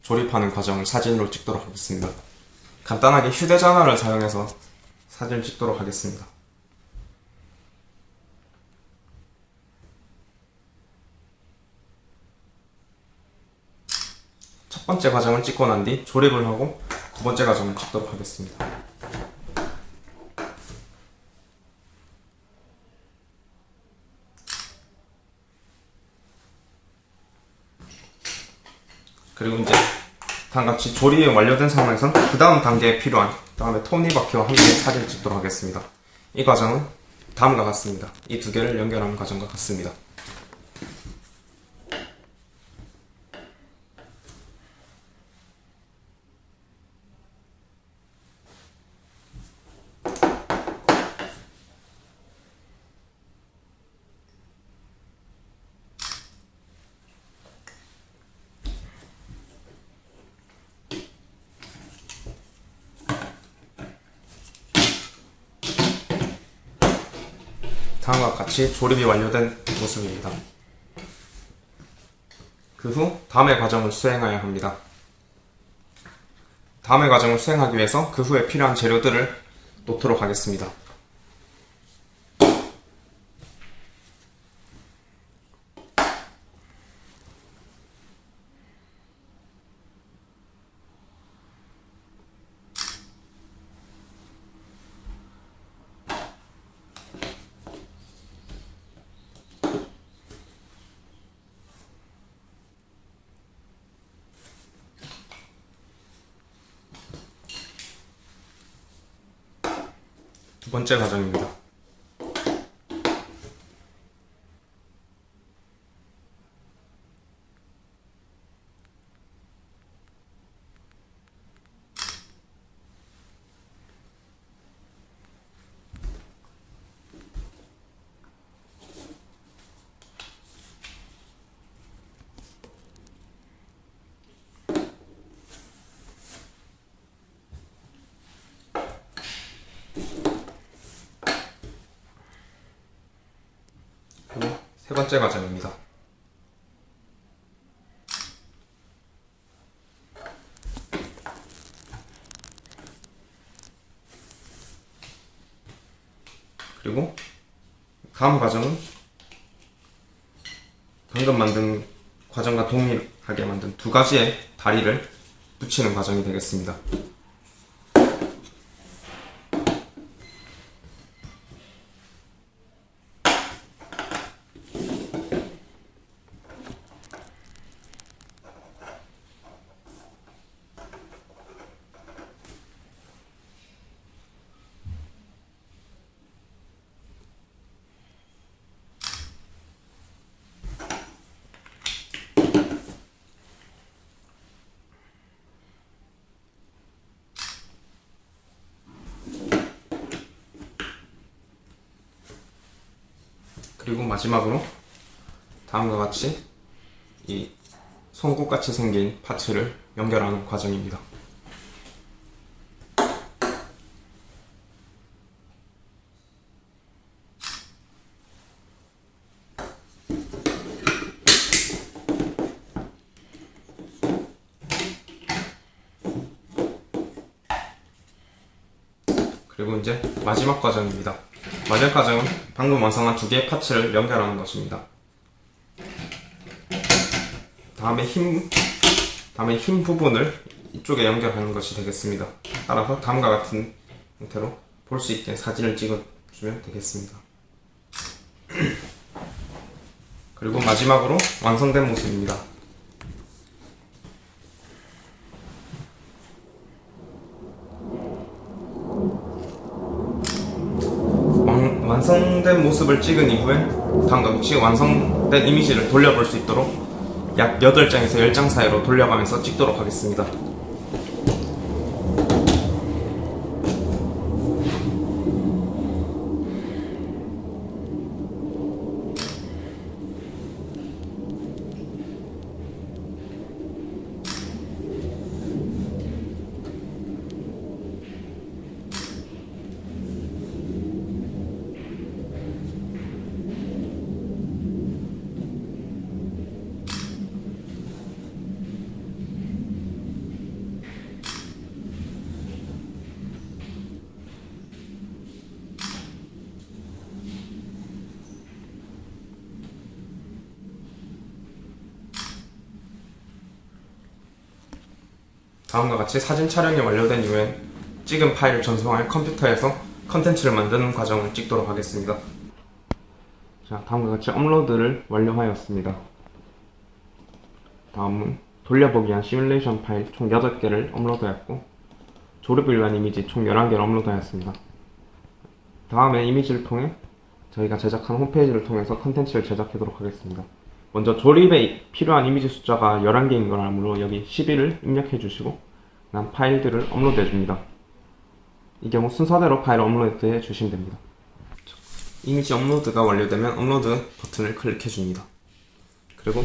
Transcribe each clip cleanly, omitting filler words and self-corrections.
조립하는 과정을 사진으로 찍도록 하겠습니다. 간단하게 휴대전화를 사용해서 사진을 찍도록 하겠습니다. 첫 번째 과정을 찍고 난 뒤 조립을 하고 두 번째 과정을 찍도록 하겠습니다. 그리고 이제 다음과 같이 조립이 완료된 상황에서 그 다음 단계에 필요한 다음에 톱니바퀴와 함께 사진을 찍도록 하겠습니다. 이 과정은 다음과 같습니다. 이 두 개를 연결하는 과정과 같습니다. 다음과 같이 조립이 완료된 모습입니다. 그 후 다음의 과정을 수행해야 합니다. 다음의 과정을 수행하기 위해서 그 후에 필요한 재료들을 놓도록 하겠습니다. 두 번째 과정입니다. 그리고 세 번째 과정입니다. 그리고 다음 과정은 방금 만든 과정과 동일하게 만든 두 가지의 다리를 붙이는 과정이 되겠습니다. 그리고 마지막으로 다음과 같이 이 송곳같이 생긴 파츠를 연결하는 과정입니다. 그리고 이제 마지막 과정입니다. 마지막 과정은 방금 완성한 두 개의 파츠를 연결하는 것입니다. 다음에 힘 부분을 이쪽에 연결하는 것이 되겠습니다. 따라서 다음과 같은 형태로 볼 수 있게 사진을 찍어주면 되겠습니다. 그리고 마지막으로 완성된 모습입니다. 완성된 모습을 찍은 이후에 다음과 같이 완성된 이미지를 돌려볼 수 있도록 약 8장에서 10장 사이로 돌려가면서 찍도록 하겠습니다. 다음과 같이 사진 촬영이 완료된 이후에 찍은 파일을 전송할 컴퓨터에서 컨텐츠를 만드는 과정을 찍도록 하겠습니다. 자, 다음과 같이 업로드를 완료하였습니다. 다음은 돌려보기 위한 시뮬레이션 파일 총 8개를 업로드하였고 조립을 위한 이미지 총 11개를 업로드하였습니다. 다음에 이미지를 통해 저희가 제작한 홈페이지를 통해서 컨텐츠를 제작하도록 하겠습니다. 먼저 조립에 필요한 이미지 숫자가 11개인 걸 아므로 여기 12를 입력해 주시고 난 파일들을 업로드해 줍니다. 이 경우 순서대로 파일을 업로드해 주시면 됩니다. 이미지 업로드가 완료되면 업로드 버튼을 클릭해 줍니다. 그리고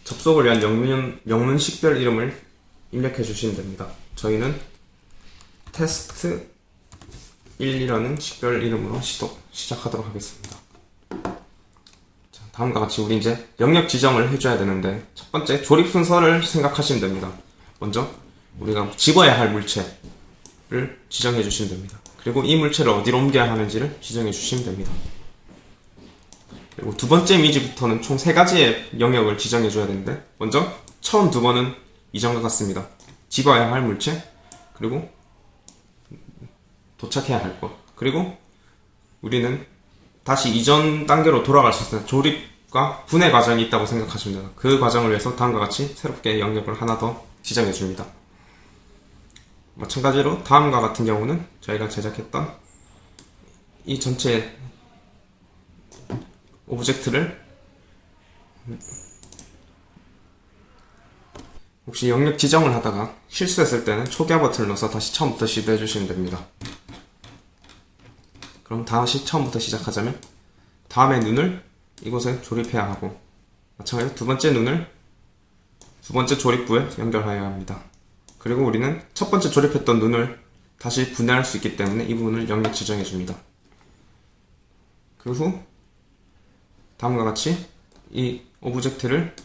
접속을 위한 영문 식별 이름을 입력해 주시면 됩니다. 저희는 테스트 1이라는 식별 이름으로 시작하도록 하겠습니다. 자, 다음과 같이 우리 이제 영역 지정을 해줘야 되는데 첫 번째 조립 순서를 생각하시면 됩니다. 먼저 우리가 집어야 할 물체를 지정해 주시면 됩니다. 그리고 이 물체를 어디로 옮겨야 하는지를 지정해 주시면 됩니다. 그리고 두 번째 이미지부터는 총 3가지의 영역을 지정해 줘야 되는데 먼저 처음 두 번은 이전과 같습니다. 집어야 할 물체, 그리고 도착해야 할 것, 그리고 우리는 다시 이전 단계로 돌아갈 수 있는 조립과 분해 과정이 있다고 생각하시면 됩니다. 그 과정을 위해서 다음과 같이 새롭게 영역을 하나 더 지정해 줍니다. 마찬가지로 다음과 같은 경우는 저희가 제작했던 이 전체 오브젝트를 혹시 영역 지정을 하다가 실수했을 때는 초기화 버튼을 넣어서 다시 처음부터 시도해 주시면 됩니다. 그럼 다시 처음부터 시작하자면 다음에 눈을 이곳에 조립해야 하고 마찬가지로 두 번째 눈을 두 번째 조립부에 연결하여야 합니다. 그리고 우리는 첫 번째 조립했던 눈을 다시 분해할 수 있기 때문에 이 부분을 영역 지정해 줍니다. 그 후 다음과 같이 이 오브젝트를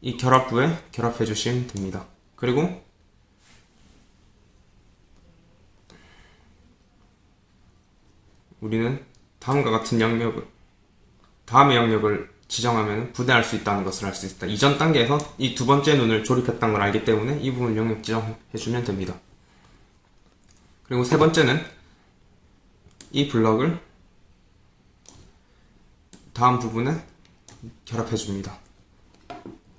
이 결합부에 결합해 주시면 됩니다. 그리고 우리는 다음과 같은 다음의 영역을 지정하면 분해할 수 있다는 것을 알 수 있다. 이전 단계에서 이 두 번째 눈을 조립했다는 걸 알기 때문에 이 부분을 영역 지정해주면 됩니다. 그리고 세 번째는 이 블럭을 다음 부분에 결합해줍니다.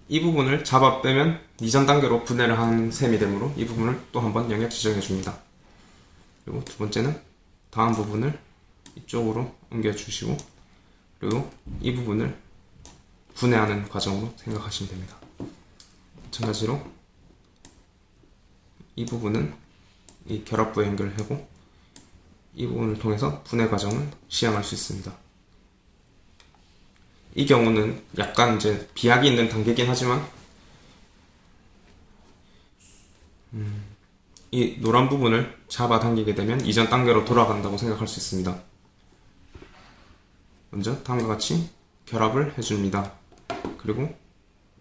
이 부분을 잡아 빼면 이전 단계로 분해를 한 셈이 되므로 이 부분을 또 한번 영역 지정해줍니다. 그리고 두 번째는 다음 부분을 이쪽으로 옮겨주시고 그리고 이 부분을 분해하는 과정으로 생각하시면 됩니다. 마찬가지로 이 부분은 이 결합부에 연결하고 이 부분을 통해서 분해 과정을 시행할 수 있습니다. 이 경우는 약간 이제 비약이 있는 단계이긴 하지만 이 노란 부분을 잡아당기게 되면 이전 단계로 돌아간다고 생각할 수 있습니다. 먼저 다음과 같이 결합을 해줍니다. 그리고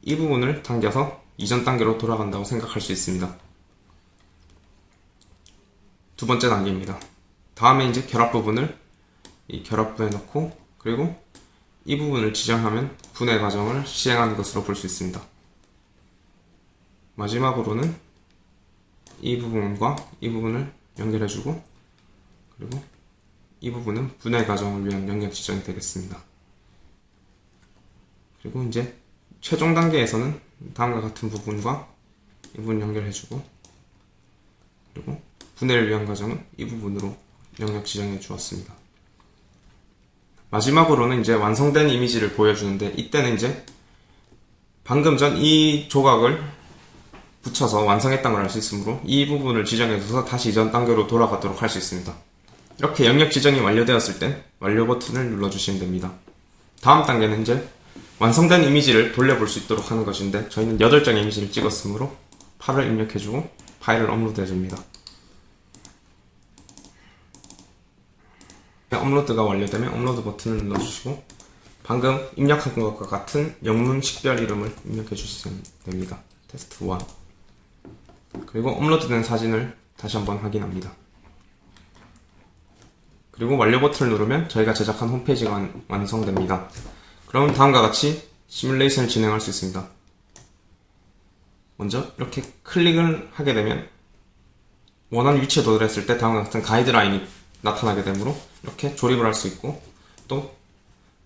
이 부분을 당겨서 이전 단계로 돌아간다고 생각할 수 있습니다. 두 번째 단계입니다. 다음에 이제 결합 부분을 이 결합부에 넣고 그리고 이 부분을 지정하면 분해 과정을 시행하는 것으로 볼 수 있습니다. 마지막으로는 이 부분과 이 부분을 연결해주고 그리고 이 부분은 분해 과정을 위한 영역 지정이 되겠습니다. 그리고 이제 최종 단계에서는 다음과 같은 부분과 이 부분 연결해주고 그리고 분해를 위한 과정은 이 부분으로 영역 지정해 주었습니다. 마지막으로는 이제 완성된 이미지를 보여주는데 이때는 이제 방금 전 이 조각을 붙여서 완성했다는 걸 알 수 있으므로 이 부분을 지정해줘서 다시 이전 단계로 돌아가도록 할 수 있습니다. 이렇게 영역 지정이 완료되었을 땐 완료 버튼을 눌러주시면 됩니다. 다음 단계는 이제 완성된 이미지를 돌려볼 수 있도록 하는 것인데 저희는 8장의 이미지를 찍었으므로 파를 입력해주고 파일을 업로드해줍니다. 업로드가 완료되면 업로드 버튼을 눌러주시고 방금 입력한 것과 같은 영문 식별 이름을 입력해주시면 됩니다. 테스트 1. 그리고 업로드된 사진을 다시 한번 확인합니다. 그리고 완료 버튼을 누르면 저희가 제작한 홈페이지가 완성됩니다. 그럼 다음과 같이 시뮬레이션을 진행할 수 있습니다. 먼저 이렇게 클릭을 하게 되면 원하는 위치에 도달했을 때 다음과 같은 가이드라인이 나타나게 되므로 이렇게 조립을 할 수 있고, 또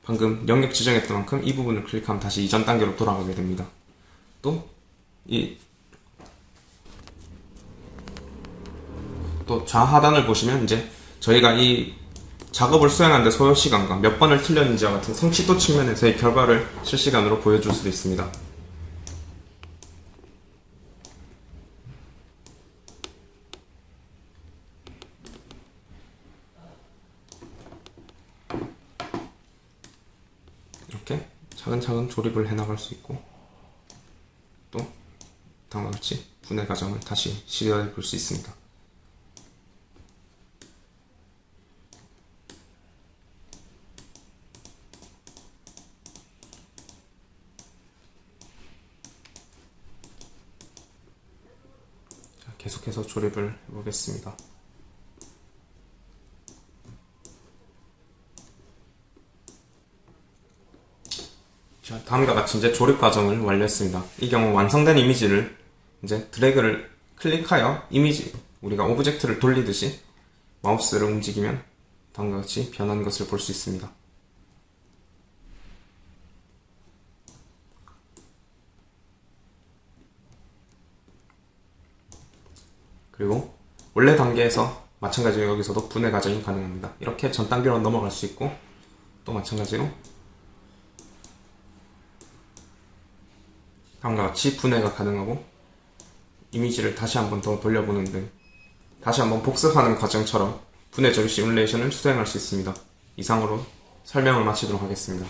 방금 영역 지정했던 만큼 이 부분을 클릭하면 다시 이전 단계로 돌아가게 됩니다. 또 좌하단을 보시면 이제 저희가 이 작업을 수행하는데 소요 시간과 몇 번을 틀렸는지와 같은 성취도 측면에서의 결과를 실시간으로 보여줄 수도 있습니다. 이렇게 차근차근 조립을 해나갈 수 있고, 또 다음과 같이 분해 과정을 다시 시도해 볼 수 있습니다. 자, 계속해서 조립을 해보겠습니다. 자, 다음과 같이 이제 조립 과정을 완료했습니다. 이 경우 완성된 이미지를 이제 드래그를 클릭하여 이미지, 우리가 오브젝트를 돌리듯이 마우스를 움직이면 다음과 같이 변한 것을 볼 수 있습니다. 그리고 원래 단계에서 마찬가지로 여기서도 분해 과정이 가능합니다. 이렇게 전 단계로 넘어갈 수 있고, 또 마찬가지로 다음과 같이 분해가 가능하고, 이미지를 다시 한번 더 돌려보는 등 다시 한번 복습하는 과정처럼 분해 조립 시뮬레이션을 수행할 수 있습니다. 이상으로 설명을 마치도록 하겠습니다.